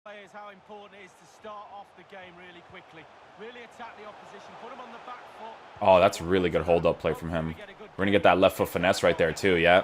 Players, how important it is to start off the game really quickly, really attack the opposition, put them on the back foot. Oh, that's really good hold-up play from him. We're gonna get that left foot finesse right there too, yeah.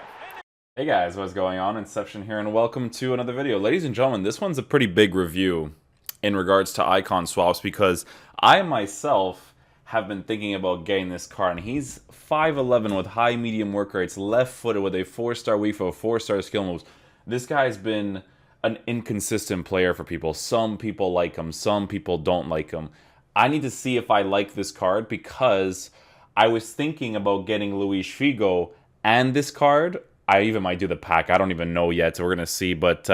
Hey guys, what's going on? Inception here, and welcome to another video. Ladies and gentlemen, this one's a pretty big review in regards to icon swaps because I myself have been thinking about getting this card, and he's 5'11 with high medium work rates, left-footed with a 4-star WIFO, 4-star skill moves. This guy's been an inconsistent player for people. Some people like him, some people don't like him. I need to see if I like this card because I was thinking about getting Luis Figo and this card. I even might do the pack. I don't even know yet, so we're going to see. But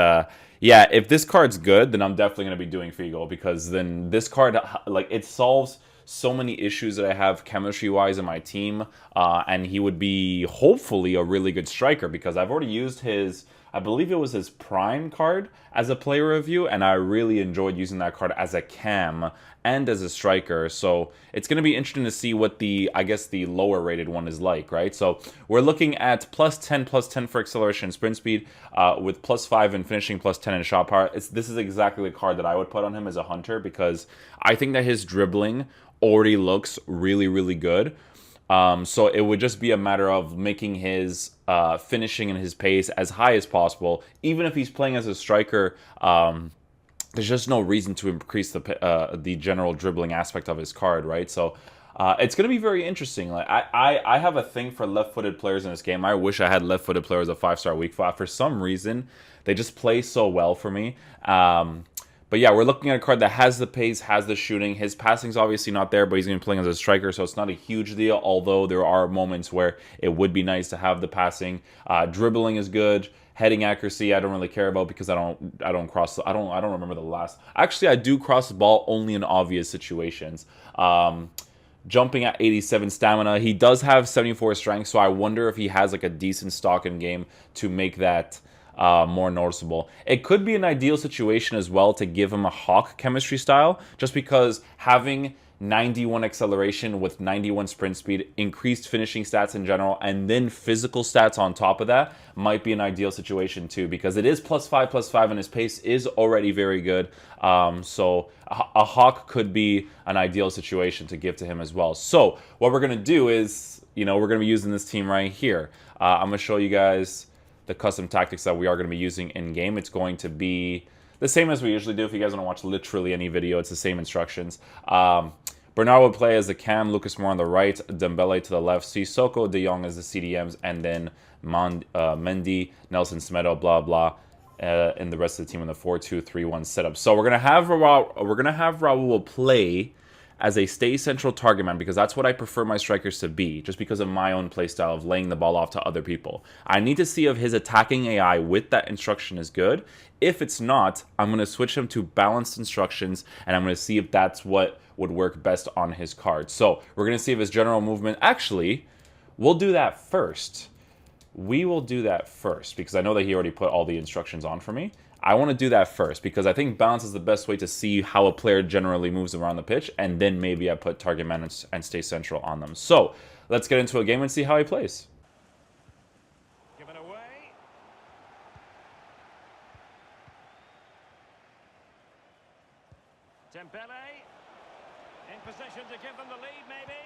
yeah, if this card's good, then I'm definitely going to be doing Figo because then this card, like, it solves so many issues that I have chemistry-wise in my team. And he would be, hopefully, a really good striker because I've already used his... I believe it was his prime card as a player review, and I really enjoyed using that card as a cam and as a striker. So it's going to be interesting to see what the, I guess, the lower rated one is like, right? So we're looking at plus 10 for acceleration and sprint speed, with plus 5 in finishing, plus 10 in shot power. This is exactly the card that I would put on him as a hunter because I think that his dribbling already looks really, really good. So it would just be a matter of making his finishing and his pace as high as possible. Even if he's playing as a striker, there's just no reason to increase the general dribbling aspect of his card, right? So it's going to be very interesting. Like I have a thing for left-footed players in this game. I wish I had left-footed players of 5-star weak spot. For some reason, they just play so well for me. But yeah, we're looking at a card that has the pace, has the shooting. His passing's obviously not there, but he's going to be playing as a striker, so it's not a huge deal, although there are moments where it would be nice to have the passing. Dribbling is good. Heading accuracy, I don't really care about because I don't cross. I don't remember the last. Actually, I do cross the ball only in obvious situations. Jumping at 87 stamina. He does have 74 strength, so I wonder if he has like a decent stock in game to make that more noticeable. It could be an ideal situation as well to give him a Hawk chemistry style, just because having 91 acceleration with 91 sprint speed, increased finishing stats in general, and then physical stats on top of that might be an ideal situation too, because it is plus 5 and his pace is already very good. So a Hawk could be an ideal situation to give to him as well. So what we're going to do is, we're going to be using this team right here. I'm going to show you guys the custom tactics that we are going to be using in game. It's going to be the same as we usually do. If you guys want to watch literally any video, it's the same instructions. Bernard will play as the cam, Lucas Moura on the right, Dembele to the left, Sissoko, De Jong as the CDMs, and then Mendy, Nelson Semedo, blah blah, and the rest of the team in the 4-2-3-1 setup. So we're gonna have Raul play as a stay central target man because that's what I prefer my strikers to be, just because of my own playstyle of laying the ball off to other people. I need to see if his attacking AI with that instruction is good. If it's not, I'm going to switch him to balanced instructions, and I'm going to see if that's what would work best on his card. So we're going to see if his general movement... Actually, we'll do that first. We will do that first because I know that he already put all the instructions on for me. I want to do that first because I think balance is the best way to see how a player generally moves around the pitch, and then maybe I put target man and stay central on them. So let's get into a game and see how he plays. Given away. Dembele in position to give them the lead, maybe.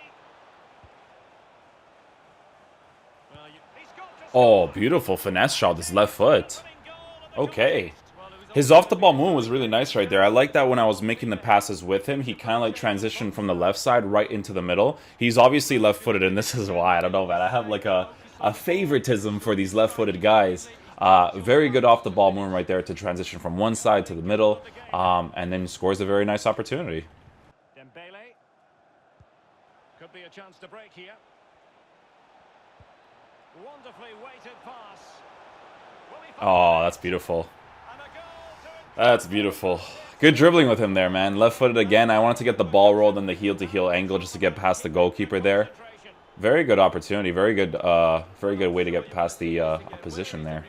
Well, he's got to... Oh, beautiful finesse shot, this left foot. Okay. His off-the-ball move was really nice right there. I like that when I was making the passes with him, he kind of like transitioned from the left side right into the middle. He's obviously left-footed, and this is why. I don't know, man. I have like a favoritism for these left-footed guys. Very good off-the-ball move right there to transition from one side to the middle, and then scores a very nice opportunity. Dembele. Could be a chance to break here. Wonderfully weighted pass. Oh, that's beautiful. That's beautiful. Good dribbling with him there, man. Left-footed again. I wanted to get the ball rolled in the heel-to-heel angle just to get past the goalkeeper there. Very good opportunity. Very good way to get past the opposition there.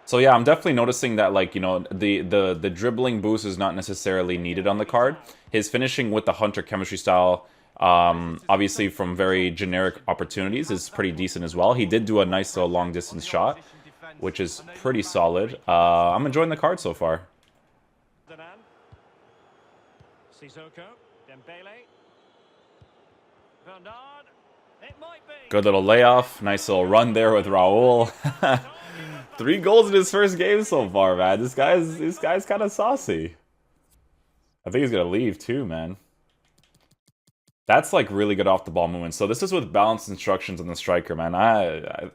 So yeah, I'm definitely noticing that, like, the dribbling boost is not necessarily needed on the card. His finishing with the Hunter chemistry style, obviously from very generic opportunities, is pretty decent as well. He did do a nice long distance shot, which is pretty solid. I'm enjoying the card so far. Sissoko, Dembele, Bernard. It might be. Good little layoff. Nice little run there with Raul. 3 goals in his first game so far, man. This guy's kind of saucy. I think he's gonna leave too, man. That's like really good off the ball movement. So this is with balanced instructions on the striker, man. I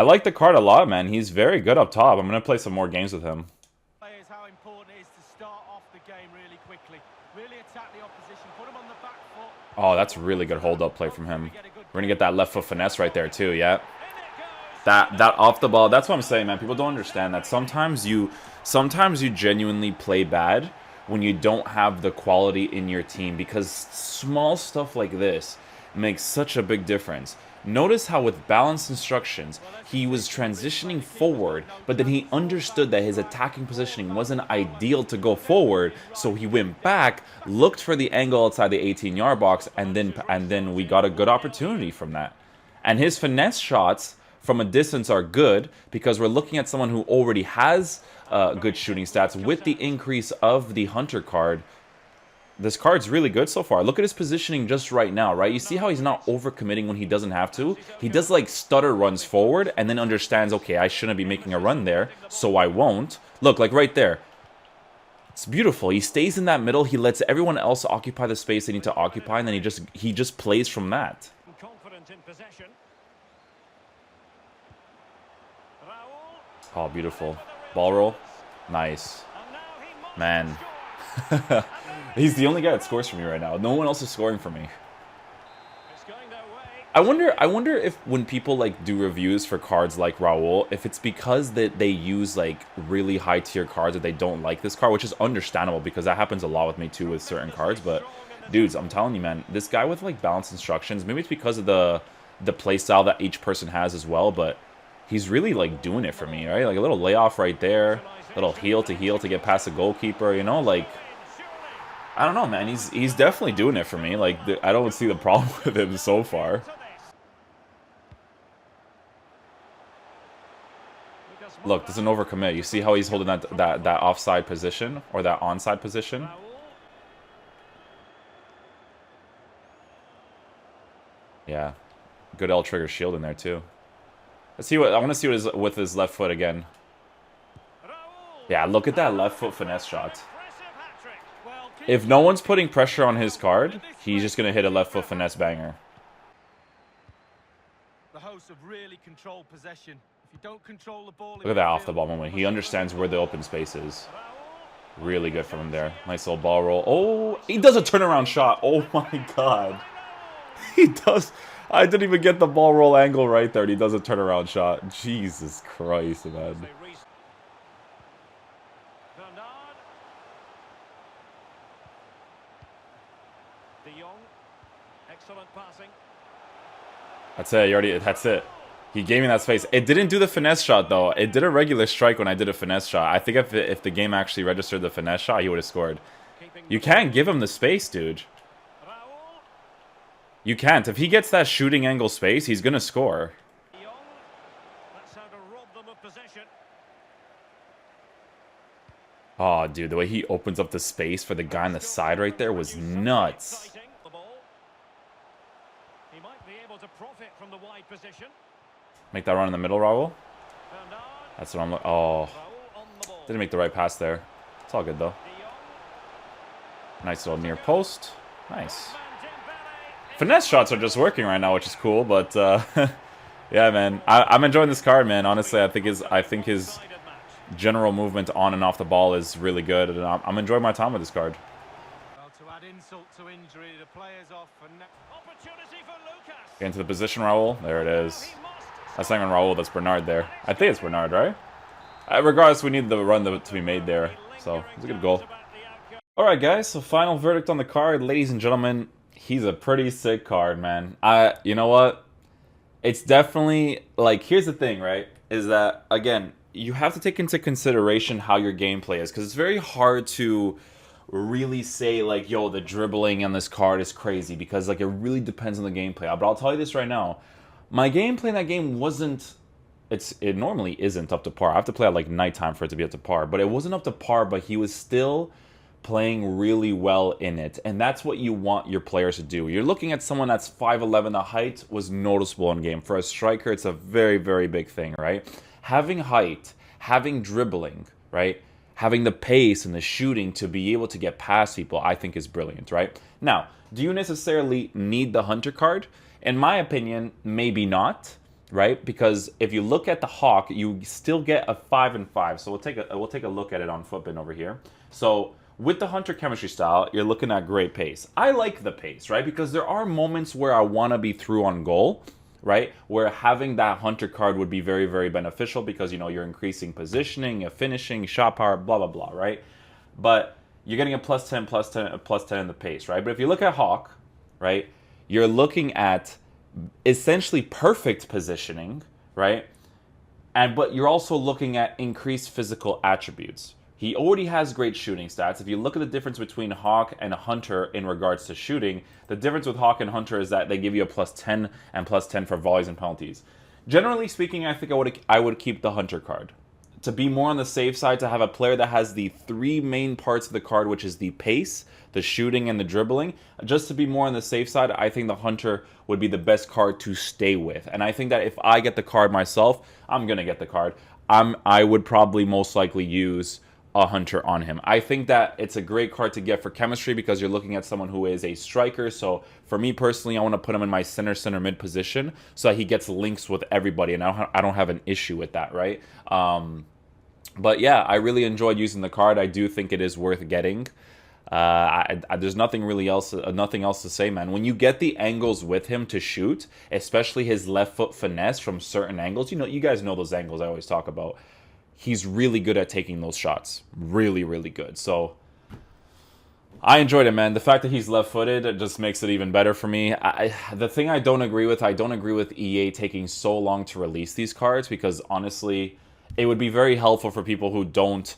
like the card a lot, man. He's very good up top. I'm gonna play some more games with him. How important it is to start off the game really quickly. Really attack the opposition. Put them on the back foot. Oh, that's really good hold-up play from him. We're gonna get that left foot finesse right there too, yeah. That off the ball, that's what I'm saying, man. People don't understand that. Sometimes you genuinely play bad when you don't have the quality in your team, because small stuff like this makes such a big difference. Notice how with balanced instructions, he was transitioning forward, but then he understood that his attacking positioning wasn't ideal to go forward, so he went back, looked for the angle outside the 18-yard box, and then we got a good opportunity from that. And his finesse shots from a distance are good because we're looking at someone who already has good shooting stats. With the increase of the Hunter card, this card's really good so far. Look at his positioning just right now, right? You see how he's not overcommitting when he doesn't have to? He does like stutter runs forward and then understands, okay, I shouldn't be making a run there, so I won't. Look, like right there. It's beautiful. He stays in that middle. He lets everyone else occupy the space they need to occupy, and then he just plays from that. Oh, beautiful. Ball roll. Nice. Man. He's the only guy that scores for me right now. No one else is scoring for me. I wonder if when people like do reviews for cards like Raul, if it's because that they use like really high tier cards or they don't like this card, which is understandable because that happens a lot with me too with certain cards. But dudes, I'm telling you, man, this guy with like balanced instructions, maybe it's because of the play style that each person has as well, but he's really like doing it for me, right? Like a little layoff right there, little heel to get past the goalkeeper, you know, like I don't know, man. He's definitely doing it for me. Like I don't see the problem with him so far. Look, there's an overcommit. You see how he's holding that offside position or that onside position? Yeah, good L trigger shield in there too. Let's see what I want to see what is with his left foot again. Yeah, look at that left foot finesse shot. If no one's putting pressure on his card, he's just gonna hit a left foot finesse banger. The hosts have really controlled possession. If you don't control the ball, look at that off the ball moment. He understands where the open space is. Really good from him there. Nice little ball roll. Oh, he does a turnaround shot. Oh my god. He does. I didn't even get the ball roll angle right there. And he does a turnaround shot. Jesus Christ, man. That's it. That's it. He gave me that space. It didn't do the finesse shot, though. It did a regular strike when I did a finesse shot. I think if the game actually registered the finesse shot, he would have scored. You can't give him the space, dude. You can't. If he gets that shooting angle space, he's going to score. Oh, dude, the way he opens up the space for the guy on the side right there was nuts. Make that run in the middle, Raul. That's what I'm looking. Oh, didn't make the right pass there. It's all good, though. Nice little near post. Nice. Finesse shots are just working right now, which is cool. But yeah, man, I'm enjoying this card, man. Honestly, I think his general movement on and off the ball is really good, and I'm enjoying my time with this card. Get into the position, Raul. There it is. That's not even Raul, that's Bernard there. I think it's Bernard, right? Regardless, we need the run to be made there. So, it's a good goal. Alright, guys, so final verdict on the card. Ladies and gentlemen, he's a pretty sick card, man. You know what? It's definitely, like, here's the thing, right? Is that, again, you have to take into consideration how your gameplay is. Because it's very hard to really say, like, yo, the dribbling on this card is crazy. Because, like, it really depends on the gameplay. But I'll tell you this right now. My gameplay in that game wasn't it normally isn't up to par. I have to play at like nighttime for it to be up to par, but it wasn't up to par, but he was still playing really well in it. And that's what you want your players to do. You're looking at someone that's 5'11". The height was noticeable in game. For a striker, it's a very, very big thing, right? Having height, having dribbling, right? Having the pace and the shooting to be able to get past people, I think is brilliant, right? Now, do you necessarily need the Hunter card? In my opinion, maybe not, right? Because if you look at the Hawk, you still get a 5 and 5. So we'll take a look at it on Footbin over here. So with the Hunter chemistry style, you're looking at great pace. I like the pace, right? Because there are moments where I want to be through on goal, right? Where having that Hunter card would be very, very beneficial because, you know, you're increasing positioning, finishing, shot power, blah, blah, blah, right? But you're getting a plus 10, plus 10, a plus 10 in the pace, right? But if you look at Hawk, right, you're looking at essentially perfect positioning, right? But you're also looking at increased physical attributes. He already has great shooting stats. If you look at the difference between Hawk and Hunter in regards to shooting, the difference with Hawk and Hunter is that they give you a plus 10 and plus 10 for volleys and penalties. Generally speaking, I think I would keep the Hunter card. To be more on the safe side, to have a player that has the 3 main parts of the card, which is the pace, the shooting, and the dribbling, just to be more on the safe side, I think the Hunter would be the best card to stay with. And I think that if I get the card myself, I'm going to get the card. I would probably most likely use a Hunter on him. I think that it's a great card to get for chemistry because you're looking at someone who is a striker. So for me personally, I want to put him in my center mid position so that he gets links with everybody, and I don't have an issue with that, right? But yeah, I really enjoyed using the card. I do think it is worth getting. There's nothing else to say, man. When you get the angles with him to shoot, especially his left foot finesse from certain angles, you guys know those angles I always talk about. He's really good at taking those shots. Really, really good. So I enjoyed it, man. The fact that he's left-footed, it just makes it even better for me. The thing I don't agree with EA taking so long to release these cards because honestly, it would be very helpful for people who don't,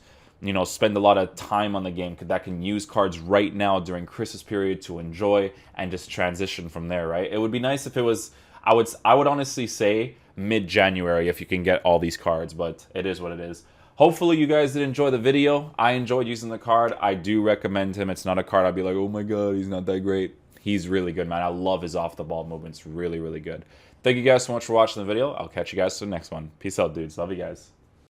spend a lot of time on the game that can use cards right now during Christmas period to enjoy and just transition from there, right? It would be nice if it was, I would honestly say mid-January if you can get all these cards, but it is what it is. Hopefully you guys did enjoy the video. I enjoyed using the card. I do recommend him. It's not a card I'd be like, oh my god, he's not that great. He's really good, man. I love his off-the-ball movements. Really, really good. Thank you guys so much for watching the video. I'll catch you guys for the next one. Peace out, dudes. Love you guys.